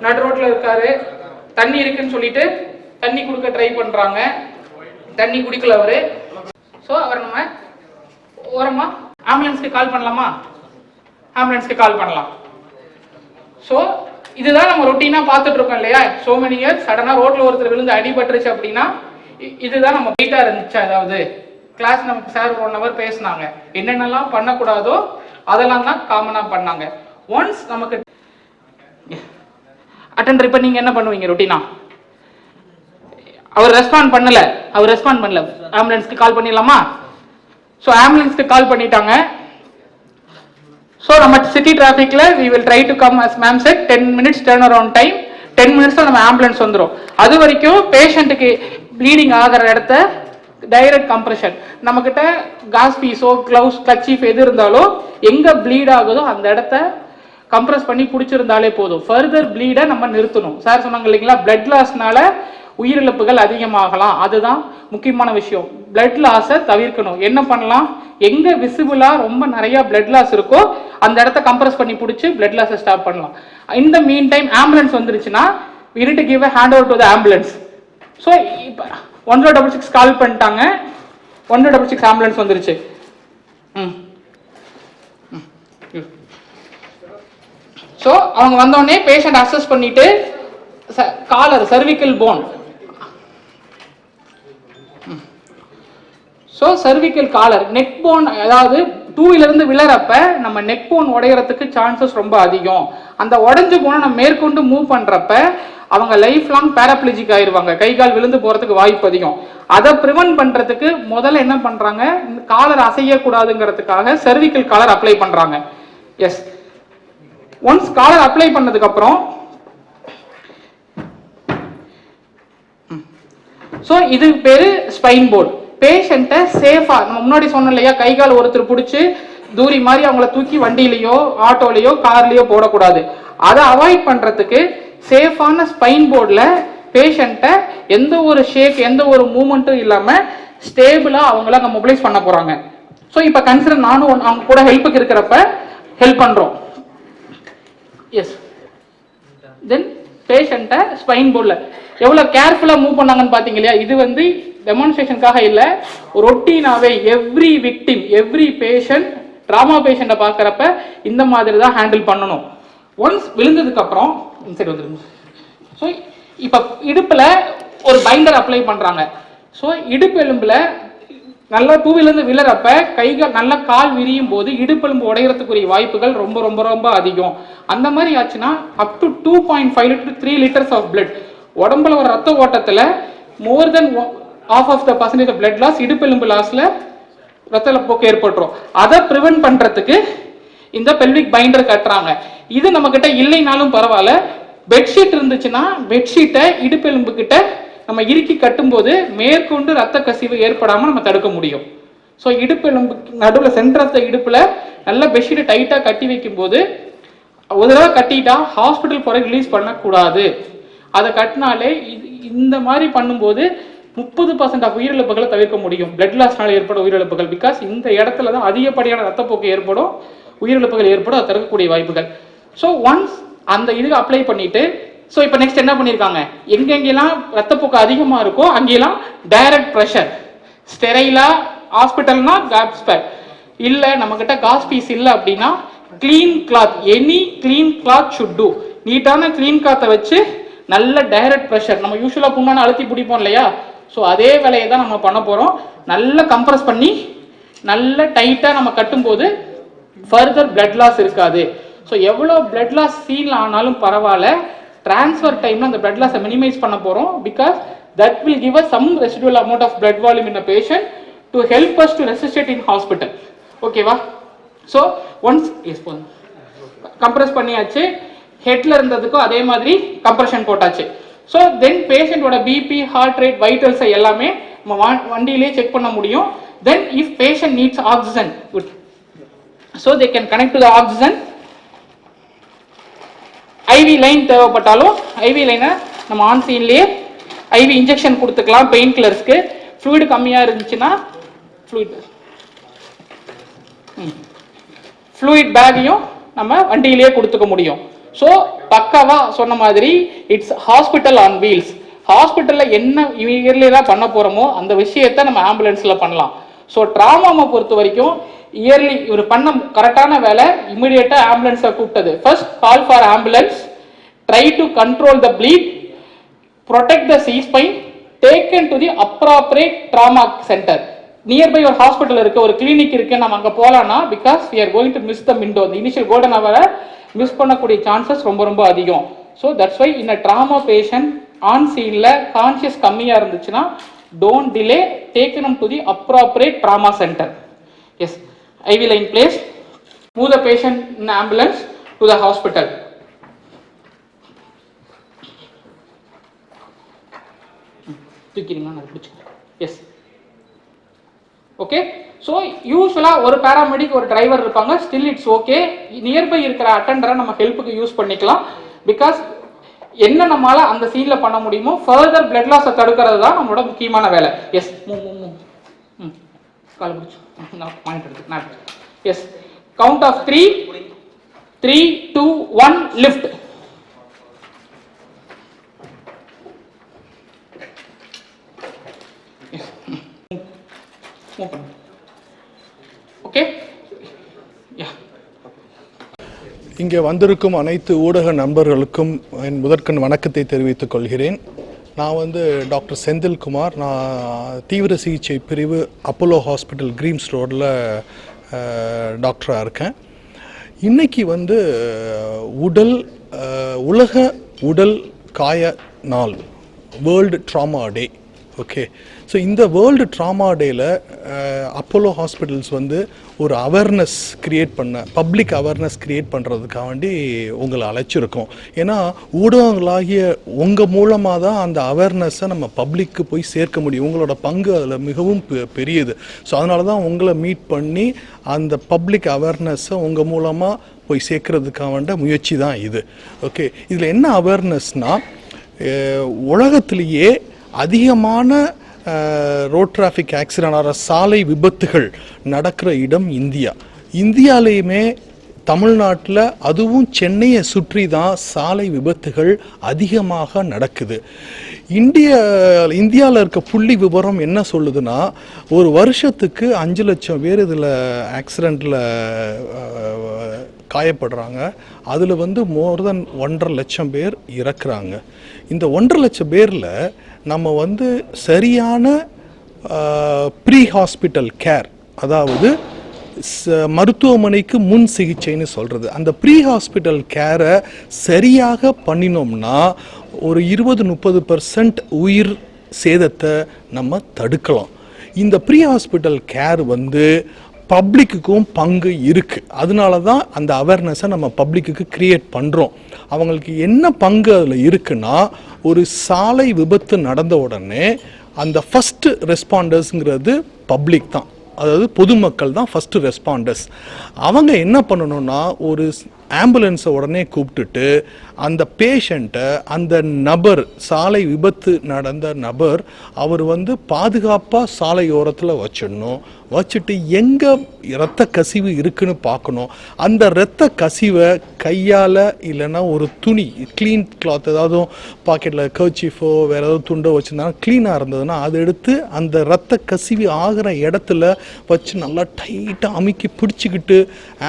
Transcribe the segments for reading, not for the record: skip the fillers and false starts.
நடு ரோட்ல இருக்காரு, தண்ணி இருக்குன்னு சொல்லிட்டு தண்ணி குடுக்க ட்ரை பண்றாங்க, தண்ணி குடிக்கல அவரு. ஸோ அவர் நம்ம ஓரமா ஆம்புலன்ஸ்க்கு கால் பண்ணலாமா? ஆம்புலன்ஸ்க்கு கால் பண்ணலாம். ஸோ இதுதான் நம்ம ரொட்டீனா பார்த்துட்டு இருக்கோம் இல்லையா? So many years. சடனா ரோட்ல ஒருத்தர் விழுந்து அடிபட்டுருச்சு அப்படின்னா இதுதான் நம்ம வெயிட்டா இருந்துச்சு. அதாவது கிளாஸ் நமக்கு சார் 1 hour பேசினாங்க, என்னென்னலாம் பண்ணக்கூடாதோ அதெல்லாம் தான் காமனா பண்ணாங்க. ஒன்ஸ் நமக்கு அட்டெண்டர், இப்போ நீங்க என்ன பண்ணுவீங்க ரொட்டீனா? அவர் ரெஸ்பாண்ட் பண்ணல, ஆம்புலன்ஸ்க்கு கால் பண்ணிடலாமா? ஸோ ஆம்புலன்ஸ்க்கு கால் பண்ணிட்டாங்க. ஸோ நம்ம city டிராஃபிக்ல we will try to come as ma'am said 10 minutes turn around time. 10 minutes நம்ம ஆம்புலன்ஸ் வந்துடும். அது வரைக்கும் பேஷண்ட்டுக்கு ப்ளீடிங் ஆகிற இடத்த டைரக்ட் கம்ப்ரெஷன், நம்ம கிட்ட காஸ் பீஸோ கிளவுஸ் கச்சீஃப் எது இருந்தாலும் எங்க ப்ளீட் ஆகுதோ அந்த இடத்த கம்ப்ரெஸ் பண்ணி பிடிச்சிருந்தாலே போதும். ஃபர்தர் ப்ளீடை நம்ம நிறுத்தணும். சார் சொன்னாங்க இல்லைங்களா, பிளட் லாஸ்னால உயிரிழப்புகள் அதிகமாகலாம். அதுதான் முக்கியமான விஷயம். பிளட் லாஸை தவிர்க்கணும். என்ன பண்ணலாம்? எங்க விசிபிளா ரொம்ப நிறைய பிளட் லாஸ் இருக்கோ அந்த இடத்த கம்ப்ரெஸ் பண்ணி பிடிச்சி பிளட் லாஸை ஸ்டாப் பண்ணலாம். இந்த மீன் டைம் ஆம்புலன்ஸ் வந்துருச்சுன்னா we need to give a hand over to the ambulance. So இப்போ 1066 கால் பண்ணிட்டாங்க, 1066 ஆம்புலன்ஸ் வந்துருச்சு. ஸோ அவங்க வந்தோடனே பேஷண்ட் அசஸ் பண்ணிட்டு collar cervical bone, so cervical collar neck bone, அதாவது 2 இருந்து விழறப்ப நம்ம நெக் போன் உடையறதுக்கு சான்சஸ் ரொம்ப அதிகம். அந்த உடஞ்சு போன நம்ம மேற்கொண்டு மூவ் பண்றப்ப அவங்க லைஃப் லாங் பேராப்ளஜிக் ஆயிருவாங்க, கை கால் விழுந்து போறதுக்கு வாய்ப்பு அதிகம். அதை ப்ரிவென்ட் பண்றதுக்கு முதல்ல என்ன பண்றாங்க, காலர் அசையக்கூடாதுங்கிறதுக்காக cervical காலர் அப்ளை பண்றாங்க. எஸ், ஒன்ஸ் காலர் அப்ளை பண்ணதுக்கு அப்புறம் ஸோ இது பேரு ஸ்பைன் போர்டு. பேஷண்ட்டை சேஃபா, நம்ம முன்னாடி சொன்னோம் இல்லையா, கை கால் ஒருத்தர் பிடிச்சி தூரி மாதிரி அவங்கள தூக்கி வண்டியிலையோ ஆட்டோலையோ கார்லயோ போடக்கூடாது. அதை அவாய்ட் பண்றதுக்கு சேஃபான ஸ்பைன் போர்டில் பேஷண்ட்டை எந்த ஒரு ஷேக் எந்த ஒரு மூமெண்ட்டும் இல்லாம ஸ்டேபிளா அவங்கள அங்கே மொபிலைஸ் பண்ண போறாங்க. ஸோ இப்போ கன்சிடர் நானும் அவங்க கூட ஹெல்ப்புக்கு இருக்கிறப்ப ஹெல்ப் பண்றோம். எஸ், தென் பேஷண்ட்டை ஸ்பைன் போர்டில் எவ்வளோ கேர்ஃபுல்லாக மூவ் பண்ணாங்கன்னு பார்த்தீங்க இல்லையா? இது வந்து டெமான்ஸ்ட்ரேஷனுக்காக இல்லை, ரொட்டீனாவே every victim every patient trauma பேஷண்ட்டை பார்க்குறப்ப இந்த மாதிரி தான் ஹேண்டில் பண்ணணும். ஒன்ஸ் விழுந்ததுக்கு அப்புறம் இன்சைட் வந்துருங்க. ஸோ இப்போ இடுப்பில் ஒரு பைண்டர் அப்ளை பண்ணுறாங்க. ஸோ இடுப்பு எலும்பில் நல்லா 2 விழறப்ப கைகள் நல்லா கால் விரியும் போது இடுப்பெலும்பு உடையறதுக்குரிய வாய்ப்புகள் ரொம்ப ரொம்ப ரொம்ப அதிகம். அந்த மாதிரி ஆச்சுன்னா up to 2.5 to 3 liters of blood உடம்புல ஒரு ரத்த ஓட்டத்தில் மோர் தென் half of the percentage of blood loss இடுப்பெலும்பு லாஸ்ல ரத்த போக்கு ஏற்பட்டுரும். அதை ப்ரிவென்ட் பண்றதுக்கு இந்த பெல்விக் பைண்டர் கட்டுறாங்க. இது நம்ம கிட்ட இல்லைனாலும் பரவாயில்ல, பெட்ஷீட் இருந்துச்சுன்னா பெட்ஷீட்டை இடுப்பெலும்பு கிட்ட நம்ம இறுக்கி கட்டும்போது மேற்கொண்டு ரத்த கசிவு ஏற்படாம நம்ம தடுக்க முடியும். ஸோ இடுப்பெலும்பு நடுவில் சென்டர் ஆஃப் த இடுப்புல நல்ல பெட்ஷீட்டை டைட்டா கட்டி வைக்கும் போது ஒரு தடவை கட்டிட்டா ஹாஸ்பிட்டல் போற ரிலீஸ் பண்ணக்கூடாது. அதை கட்டினாலே இந்த மாதிரி பண்ணும்போது 30% ஆஃப் உயிரிழப்புகளை தவிர்க்க முடியும். பிளட் லாஸ்னால ஏற்படும் உயிரிழப்புகள். பிகாஸ் இந்த இடத்துல தான் அதிகப்படியான ரத்தப்போக்கு ஏற்படும், உயிரிழப்புகள் ஏற்படும், அதை தடுக்கக்கூடிய வாய்ப்புகள். ஸோ ஒன்ஸ் அந்த இதுக்கு அப்ளை பண்ணிட்டு, ஸோ இப்போ நெக்ஸ்ட் என்ன பண்ணியிருக்காங்க, எங்கெங்கெல்லாம் ரத்தப்போக்கு அதிகமாக இருக்கோ அங்கெல்லாம் டைரக்ட் ப்ரெஷர், ஸ்டெரைலா ஹாஸ்பிட்டல்னா காப்ஸ் பேட் இல்லை, நம்மக்கிட்ட காஸ் பீஸ் இல்லை அப்படின்னா clean cloth, any clean cloth should do. நீட்டான கிளீன் கிளாத்தை வச்சு நல்ல டைரக்ட் ப்ரெஷர், நம்ம யூஸ்வலாக புண்ணான அழுத்தி பிடிப்போம் இல்லையா, ஸோ அதே வேலையை தான் நம்ம பண்ண போகிறோம். நல்லா கம்ப்ரெஸ் பண்ணி நல்ல டைட்டாக நம்ம கட்டும்போது ஃபர்தர் பிளட் லாஸ் இருக்காது. ஸோ எவ்வளோ பிளட் லாஸ் சீன் ஆனாலும் பரவாயில்ல, டிரான்ஸ்ஃபர் டைமில் அந்த பிளட் லாஸை மினிமைஸ் பண்ண போகிறோம். Because that will give us some residual amount of blood volume in a patient to help us to resuscitate in hospital. ஓகேவா? ஸோ ஒன்ஸ் எஸ் போதும், கம்ப்ரெஸ் பண்ணியாச்சு. ஹெட்ல இருந்ததுக்கும் அதே மாதிரி கம்ப்ரெஷன் போட்டாச்சு. ஸோ தென் பேஷண்டோட பிபி, ஹார்ட் ரேட், வைட்டல்ஸை எல்லாமே நம்ம வண்டியிலே செக் பண்ண முடியும். Then if patient needs oxygen, good, so they can connect to the oxygen. IV line தேவைப்பட்டாலும் ஐவி லைனை நம்ம ஆன் சீன்லேயே ஐவி இன்ஜெக்ஷன் கொடுத்துக்கலாம். பெயின் கில்லர்ஸ்க்கு ஃப்ளூயிட் கம்மியாக இருந்துச்சுன்னா ஃப்ளூயிட் பேக்கையும் நம்ம வண்டியிலேயே கொடுத்துக்க முடியும். ஸோ பக்காவா சொன்ன மாதிரி இட்ஸ் ஹாஸ்பிட்டல் ஆன் வீல்ஸ். ஹாஸ்பிட்டலில் என்ன இயர்லியராக பண்ண போகிறோமோ அந்த விஷயத்தை நம்ம ஆம்புலன்ஸில் பண்ணலாம். ஸோ ட்ராமாவை பொறுத்த வரைக்கும் இயர்லி இவர் பண்ண கரெக்டான வேலை இமிடியேட்டாக ஆம்புலன்ஸை கூப்பிட்டது. First call for ambulance, try to control the bleed, protect the C-spine, taken to the appropriate trauma center. Nearby ஒரு ஹாஸ்பிட்டல் இருக்கு, ஒரு கிளினிக் இருக்கு, நம்ம அங்கே போகலான்னா because we are going to miss the window. இந்த இனிஷியல் கோல்டன் ஹவரை miss பண்ணக்கூடிய சான்சஸ் ரொம்ப ரொம்ப அதிகம். ஸோ தட்ஸ் வை இந்த ட்ராமா பேஷண்ட் ஆன் சீனில் கான்ஷியஸ் கம்மியாக இருந்துச்சுன்னா don't delay, taken them to the appropriate trauma center. Yes, IV line placed, move the patient in ambulance to the hospital. S okay. So யூஸ்வலாக ஒரு paramedic ஒரு driver இருப்பாங்க, still it's okay. Nearby இருக்கிற அட்டெண்டரை நம்ம ஹெல்ப்புக்கு use பண்ணிக்கலாம். Because என்ன நம்மளால அந்த சீனில் பண்ண முடியுமோ ஃபர்தர் பிளட் லாஸை தடுக்கிறது தான் நம்மளோட முக்கியமான வேலை. எஸ் கால் பிடிச்சி பாயிண்ட் எடுத்து as count of 3, 3, 2, 1 lift. Okay. இங்கே வந்திருக்கும் அனைத்து ஊடக நண்பர்களுக்கும் என் முதற்கண் வணக்கத்தை தெரிவித்துக் கொள்கிறேன். நான் டாக்டர் செந்தில்குமார். நான் தீவிர சிகிச்சை பிரிவு அப்போலோ ஹாஸ்பிட்டல் கிரீம்ஸ் ரோடில் டாக்டராக இருக்கேன். இன்றைக்கி உலக உடல் காய நாள், வேர்ல்டு ட்ராமா டே. ஓகே. ஸோ இந்த வேர்ல்டு ட்ராமா டேயில் அப்போலோ ஹாஸ்பிட்டல்ஸ் ஒரு awareness create public awareness create பண்ணுறதுக்காக வேண்டி உங்களை அழைச்சிருக்கோம். ஏன்னா ஊடகங்களாகிய உங்கள் மூலமாக தான் அந்த அவேர்னஸை நம்ம பப்ளிக்கு போய் சேர்க்க முடியும். உங்களோட பங்கு அதில் மிகவும் பெரியது. ஸோ அதனால தான் உங்களை மீட் பண்ணி அந்த பப்ளிக் அவேர்னஸை உங்கள் மூலமாக போய் சேர்க்கறதுக்காக வேண்ட முயற்சி தான் இது. ஓகே. இதில் என்ன அவேர்னஸ்னால், உலகத்திலேயே அதிகமான ரோட் டிராஃபிக் ஆக்சிடென்ட், சாலை விபத்துகள் நடக்கிற இடம் இந்தியா. இந்தியாலேயுமே தமிழ்நாட்டில், அதுவும் சென்னையை சுற்றி தான் சாலை விபத்துகள் அதிகமாக நடக்குது. இந்தியாவில் இருக்க புள்ளி விவரம் என்ன சொல்லுதுன்னா, ஒரு வருஷத்துக்கு 5 லட்சம் பேர் இதில் ஆக்சிடெண்ட்டில் காயப்படுறாங்க. அதில் மோர் தென் 1.5 லட்சம் பேர் இறக்குறாங்க. இந்த 1.5 லட்சம் பேரில் நம்ம சரியான ப்ரீ ஹாஸ்பிட்டல் கேர், அதாவது மருத்துவமனைக்கு முன் சிகிச்சைன்னு சொல்கிறது, அந்த ப்ரீ ஹாஸ்பிட்டல் கேரை சரியாக பண்ணினோம்னா ஒரு 20-30% உயிர் சேதத்தை நம்ம தடுக்கலாம். இந்த ப்ரீ ஹாஸ்பிட்டல் கேர் பப்ளிக்குக்கும் பங்கு இருக்குது. அதனால தான் அந்த அவேர்னஸை நம்ம பப்ளிக்கு க்ரியேட் பண்ணுறோம். அவங்களுக்கு என்ன பங்கு அதில் இருக்குன்னா, ஒரு சாலை விபத்து நடந்த உடனே அந்த ஃபஸ்ட்டு ரெஸ்பாண்டர்ஸுங்கிறது பப்ளிக் தான், அதாவது பொதுமக்கள் தான் ஃபஸ்ட்டு ரெஸ்பாண்டர்ஸ். அவங்க என்ன பண்ணணும்னா, ஒரு ஆம்புலன்ஸை உடனே கூப்பிட்டுட்டு அந்த பேஷண்ட்டை, அந்த நபர், சாலை விபத்து நடந்த நபர், அவர் பாதுகாப்பாக சாலையோரத்தில் வச்சிடணும். வச்சுட்டு எங்கே இரத்த கசிவு இருக்குன்னு பார்க்கணும். அந்த இரத்த கசிவை கையால் இல்லைன்னா ஒரு துணி, க்ளீன் கிளாத், ஏதாவது பாக்கெட்டில் கர்ச்சீஃபோ வேறு ஏதாவது துண்டோ வச்சுருந்தாலும் க்ளீனாக இருந்ததுன்னா அதை எடுத்து அந்த இரத்த கசிவு ஆகிற இடத்துல வச்சு நல்லா டைட்டாக அமுக்கி பிடிச்சிக்கிட்டு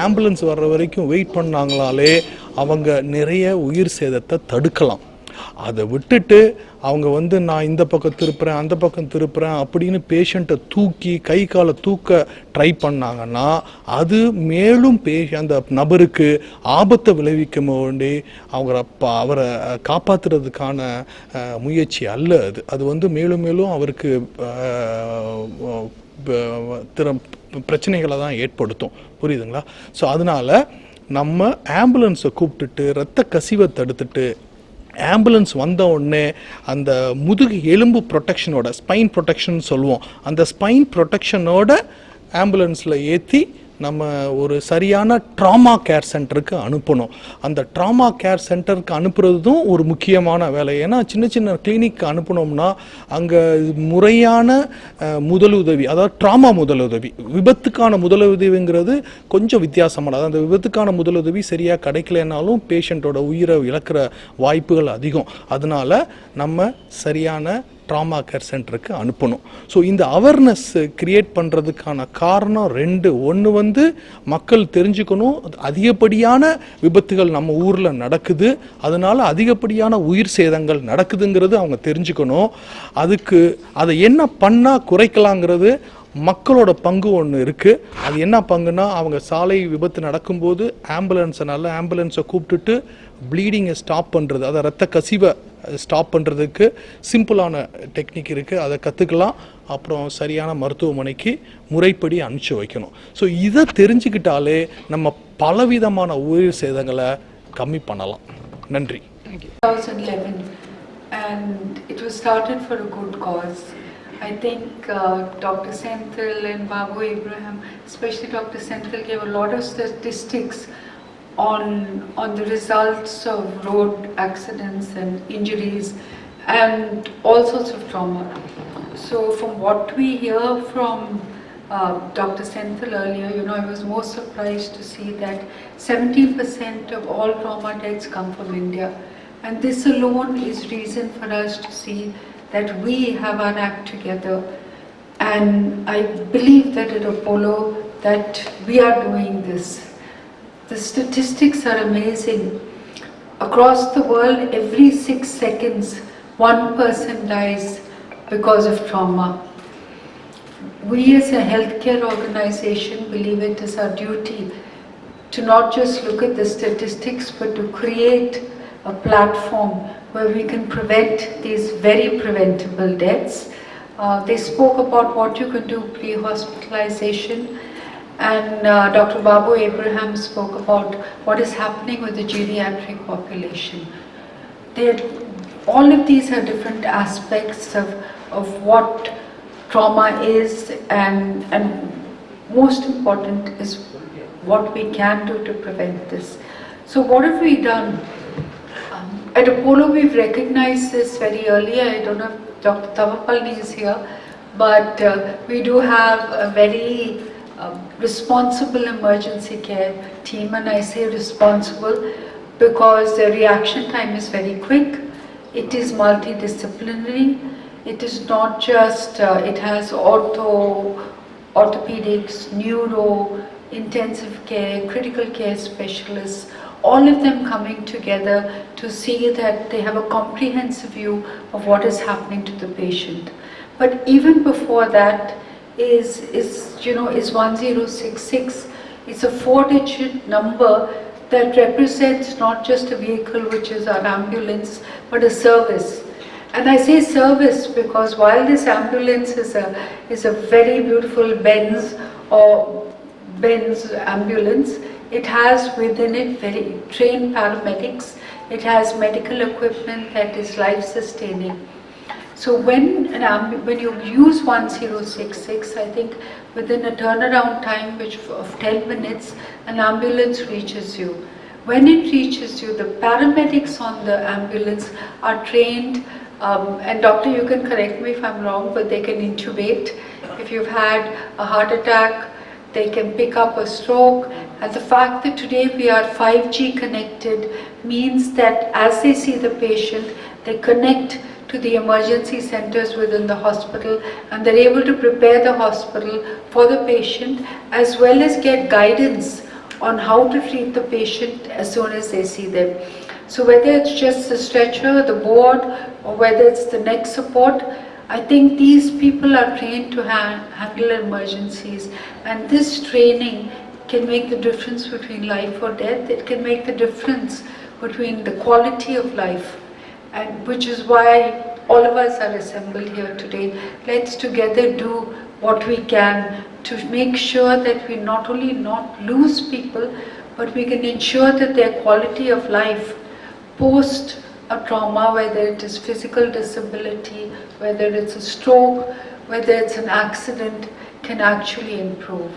ஆம்புலன்ஸ் வர்ற வரைக்கும் வெயிட் பண்ணாங்களாலே அவங்க நிறைய உயிர் சேதத்தை தடுக்கலாம். அதை விட்டுட்டு அவங்க நான் இந்த பக்கம் திருப்புறேன், அந்த பக்கம் திருப்புறேன் அப்படின்னு பேஷண்ட்டை தூக்கி கை காலை தூக்க ட்ரை பண்ணாங்கன்னா அது மேலும் அந்த நபருக்கு ஆபத்தை விளைவிக்க வேண்டி அவரை காப்பாற்றுறதுக்கான முயற்சி அல்ல அது. அது மேலும் மேலும் அவருக்கு பிரச்சனைகளை தான் ஏற்படுத்தும். புரியுதுங்களா? ஸோ அதனால் நம்ம ஆம்புலன்ஸை கூப்பிட்டுட்டு இரத்த கசிவை தடுத்துட்டு, ஆம்புலன்ஸ் வந்த உடனே அந்த முதுகு எலும்பு ப்ரொடெக்ஷனோட, ஸ்பைன் ப்ரொடெக்ஷன் சொல்லுவோம், அந்த ஸ்பைன் ப்ரொடெக்ஷனோட ஆம்புலன்ஸில் ஏற்றி நம்ம ஒரு சரியான ட்ராமா கேர் சென்டருக்கு அனுப்பணும். அந்த ட்ராமா கேர் சென்டருக்கு அனுப்புறதும் ஒரு முக்கியமான வேலை. ஏன்னா சின்ன சின்ன கிளினிக் அனுப்புனோம்னா அங்கே முறையான முதலுதவி, அதாவது ட்ராமா முதலுதவி, விபத்துக்கான முதலுதவிங்கிறது கொஞ்சம் வித்தியாசமானது. அந்த விபத்துக்கான முதலுதவி சரியாக கிடைக்கலனாலும் பேஷண்ட்டோட உயிரை இழக்கிற வாய்ப்புகள் அதிகம். அதனால நம்ம சரியான ட்ராமா கேர் சென்டருக்கு அனுப்பணும். ஸோ இந்த அவேர்னஸ் கிரியேட் பண்ணுறதுக்கான காரணம் ரெண்டு. ஒன்று மக்கள் தெரிஞ்சுக்கணும், அதிகப்படியான விபத்துகள் நம்ம ஊரில் நடக்குது, அதனால அதிகப்படியான உயிர் சேதங்கள் நடக்குதுங்கிறது அவங்க தெரிஞ்சுக்கணும். அதுக்கு அதை என்ன பண்ணால் குறைக்கலாங்கிறது மக்களோட பங்கு ஒன்று இருக்குது. அது என்ன பங்குனா, அவங்க சாலை விபத்து நடக்கும்போது ஆம்புலன்ஸை கூப்பிட்டுட்டு ப்ளீடிங்கை ஸ்டாப் பண்ணுறது, அதை ரத்த கசிவை ஸ்டாப் பண்ணுறதுக்கு சிம்பிளான டெக்னிக் இருக்குது, அதை கற்றுக்கலாம். அப்புறம் சரியான மருத்துவமனைக்கு முறைப்படி அனுப்பிச்சு வைக்கணும். ஸோ இதை தெரிஞ்சுக்கிட்டாலே நம்ம பலவிதமான உயிர் சேதங்களை கம்மி பண்ணலாம். நன்றி. 2011, and it was started for a good cause. I think Dr. Senthil and Babu Abraham, especially Dr. Senthil, gave a lot of statistics on the results of road accidents and injuries and all sorts of trauma. So from what we hear from Dr. Senthil earlier, I was most surprised to see that 70% of all trauma deaths come from India. And this alone is reason for us to see that we have our act together. And I believe that at Apollo that we are doing this. The statistics are amazing. Across the world, every 6 seconds, one person dies because of trauma. We as a healthcare organization believe it is our duty to not just look at the statistics, but to create a platform where we can prevent these very preventable deaths. They spoke about what you can do pre-hospitalization, and Dr. Babu Abraham spoke about what is happening with the geriatric population. All of these are different aspects of what trauma is, and most important is what we can do to prevent this. So what have we done? At Apollo, we've recognized this very early. I don't know if Dr. Tavapalni is here, but we do have a very responsible emergency care team, and I say responsible because the reaction time is very quick. It is multidisciplinary. It is not just, it has orthopedics, neuro, intensive care, critical care specialists, all of them coming together to see that they have a comprehensive view of what is happening to the patient. But even before that is 1066. It's a 4-digit number that represents not just a vehicle, which is our ambulance, but a service. And I say service because while this ambulance is a very beautiful Benz ambulance, it has within it very trained paramedics. It has medical equipment that is life-sustaining. So when you use 1066, I think within a turnaround time of 10 minutes, an ambulance reaches you. When it reaches you, the paramedics on the ambulance are trained, and doctor, you can correct me if I'm wrong, but they can intubate. If you've had a heart attack, they can pick up a stroke. And the fact that today we are 5G connected means that as they see the patient, they connect to the emergency centers within the hospital, and they're able to prepare the hospital for the patient as well as get guidance on how to treat the patient as soon as they see them. So whether it's just the stretcher, the board, or whether it's the neck support, I think these people are trained to handle emergencies, and this training can make the difference between life or death. It can make the difference between the quality of life, and which is why all of us are assembled here today. Let's together do what we can to make sure that we not only not lose people, but we can ensure that their quality of life post a trauma, whether it is physical disability, whether it's a stroke, whether it's an accident, can actually improve.